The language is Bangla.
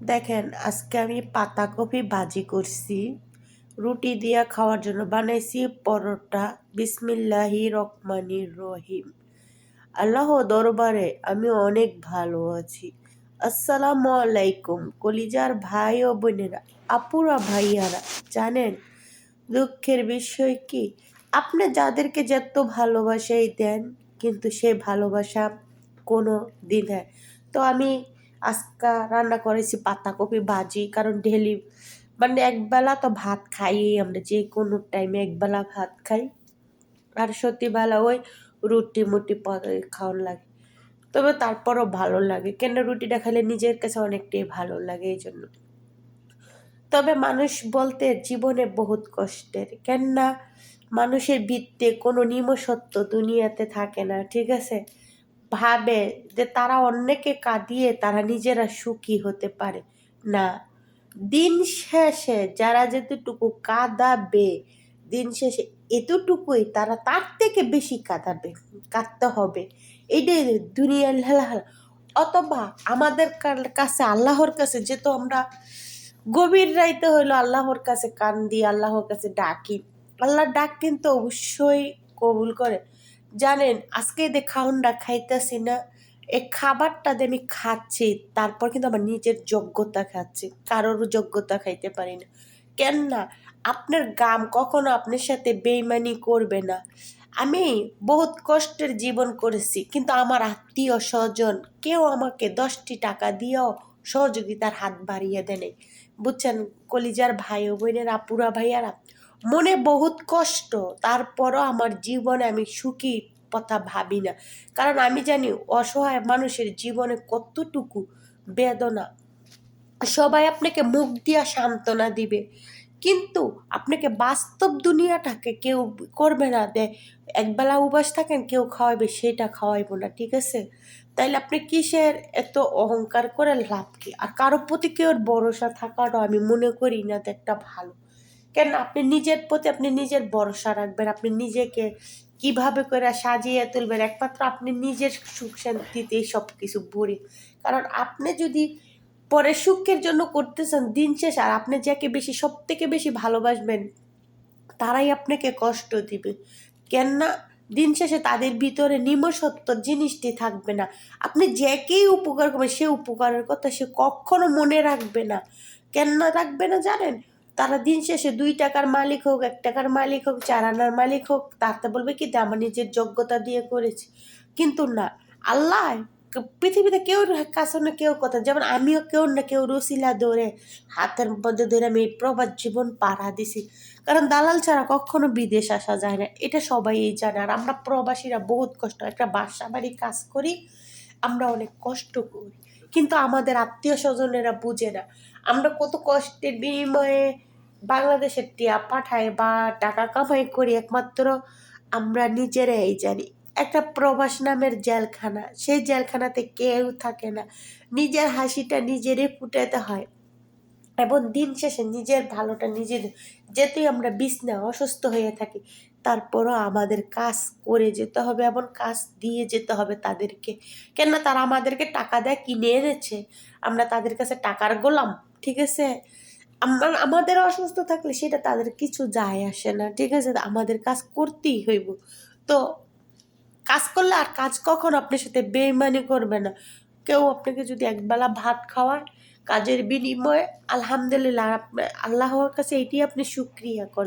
দেখেন, আজকে আমি পাতাকপি ভাজি করছি। রুটি দিয়া খাওয়ার জন্য বানাইছি পরোটা। বিসমিল্লাহি রহমানির রহিম। আল্লাহ দরবারে আমি অনেক ভালো আছি। আসসালামু আলাইকুম কলিজার ভাই ও বোনেরা, আপুরা ভাইয়ারা। জানেন দুঃখের বিষয় কি? আপনি যাদেরকে যত ভালোবাসাই দেন, কিন্তু সেই ভালোবাসা কোনো দিন হয়। তো আমি আজকা রান্না করেছি পাতাকপি ভাজি, কারণ ডেলি মানে একবেলা তো ভাত খাই, আমরা যে কোনো টাইমে একবেলা ভাত খাই। আর সত্যিবেলা ওই রুটি মুটি খাওয়ার লাগে। তবে তারপরও ভালো লাগে, কেন রুটিটা খেলে নিজের কাছে অনেকটাই ভালো লাগে এই জন্য। তবে মানুষ বলতে জীবনে বহুত কষ্টের, কেননা মানুষের ভিত্তে কোনো নিমসত্ব দুনিয়াতে থাকে না, ঠিক আছে? ভাবে যে তারা অন্যকে কাঁদিয়ে তারা নিজেরা সুখী হতে পারে না। দিন শেষে যারা যেতটুকু কাঁদাবে, দিন শেষে এতটুকুই তারা তার থেকে বেশি কাঁদাবে, কাঁদতে হবে। এইটাই দুনিয়ার হেলাহেলা। অথবা আমাদের কাছে আল্লাহর কাছে যেহেতু আমরা গভীর রাইতে হইলো আল্লাহর কাছে কান্দি, আল্লাহর কাছে ডাকি, আল্লাহর ডাক কিন্তু অবশ্যই কবুল করে। জানেন আজকে যে খাউনটা খাইতেছি না, এই খাবারটা যে আমি খাচ্ছি, তারপর কিন্তু আমার নিজের যোগ্যতা খাচ্ছি, কারোর যোগ্যতা খাইতে পারি না। কেন না? আপনার গাম কখনো আপনার সাথে বেইমানি করবে না। আমি বহুত কষ্টের জীবন করেছি, কিন্তু আমার আত্মীয় স্বজন কেউ আমাকে 10টি টাকা দিয়েও সহযোগিতার হাত বাড়িয়ে দেয়। বুঝছেন কলিজার ভাই ও বোনের, আপুরা ভাইয়ারা, মনে বহুত কষ্ট, তারপরও আমার জীবনে আমি সুখী কথা ভাবি না। কারণ আমি জানি অসহায় মানুষের জীবনে কতটুকু বেদনা। সবাই আপনাকে মুখ দিয়া সান্ত্বনা দিবে, কিন্তু আপনাকে বাস্তব দুনিয়াটাকে কেউ করবে না। একবেলা উপাস থাকেন, কেউ খাওয়াবে সেটা খাওয়াইবো না, ঠিক আছে? তাইলে আপনি কিসের এত অহংকার করে লাভ কি? আর কারো প্রতি কেউ ভরসা থাকাটা আমি মনে করি না যে একটা ভালো। কেন? আপনি নিজের প্রতি আপনি নিজের ভরসা রাখবেন, আপনি নিজেকে কিভাবে করে সাজিয়ে তুলবেন, একমাত্র আপনি নিজের সুখ শান্তিতেই সব কিছু ভরি। কারণ আপনি যদি পরের সুখের জন্য করতেছেন, দিন শেষ আর আপনি যাকে বেশি সব থেকে বেশি ভালোবাসবেন তারাই আপনাকে কষ্ট দিবে। কেননা দিন শেষে তাদের ভিতরে নিমসত্ব জিনিসটি থাকবে না। আপনি যাকেই উপকার করবেন সে উপকারের কথা সে কখনো মনে রাখবে না। কেন না রাখবে না জানেন? তারা দিন শেষে 2 টাকার মালিক হোক, 1 টাকার মালিক হোক, 4 আনার মালিক হোক, তাতে বলবে কি যে আমার নিজের যোগ্যতা দিয়ে করেছি। কিন্তু না, আল্লাহ পৃথিবীতে কেউ কাছে না কেউ কথা, যেমন আমিও কেউ না কেউ রসিলা ধরে হাতের মধ্যে ধরে আমি এই প্রবাদ জীবন পাড়া দিছি। কারণ দালাল ছাড়া কখনো বিদেশ আসা যায় না, এটা সবাই জানে। আর আমরা প্রবাসীরা বহুত কষ্ট, একটা বাসা বাড়ি কাজ করি, আমরা অনেক কষ্ট করি, কিন্তু আমাদের আত্মীয় স্বজনেরা বুঝে না আমরা কত কষ্টের বিনিময়ে বাংলাদেশের টিয়া পাঠায় বা টাকা কামাই করি, একমাত্র আমরা নিজেরাই জানি। একটা প্রবাস নামের জেলখানা, সেই জেলখানাতে কেউ থাকে না, নিজের হাসিটা নিজেরই ফুটাতে হয়। এবং দিন শেষে নিজের ভালোটা নিজের, যেহেতু আমরা বিছনায় অসুস্থ হয়ে থাকি, তারপরও আমাদের কাজ করে যেতে হবে এবং কাজ দিয়ে যেতে হবে তাদেরকে। কেননা তারা আমাদেরকে টাকা দেয় কিনে এনেছে, আমরা তাদের কাছে টাকার গোলাম, ঠিক আছে? আমরা আমাদের অসুস্থ থাকলে সেটা তাদের কিছু যায় আসে না, ঠিক আছে? আমাদের কাজ করতেই হইব। তো কাজ করলে আর কাজ কখনো আপনার সাথে বেইমানি করবে না। কেউ আপনাকে যদি একবেলা ভাত খাওয়ায় কাজের বিনিময়ে, আলহামদুলিল্লাহ, আল্লাহর কাছে এটি আপনি শুকরিয়া করবেন।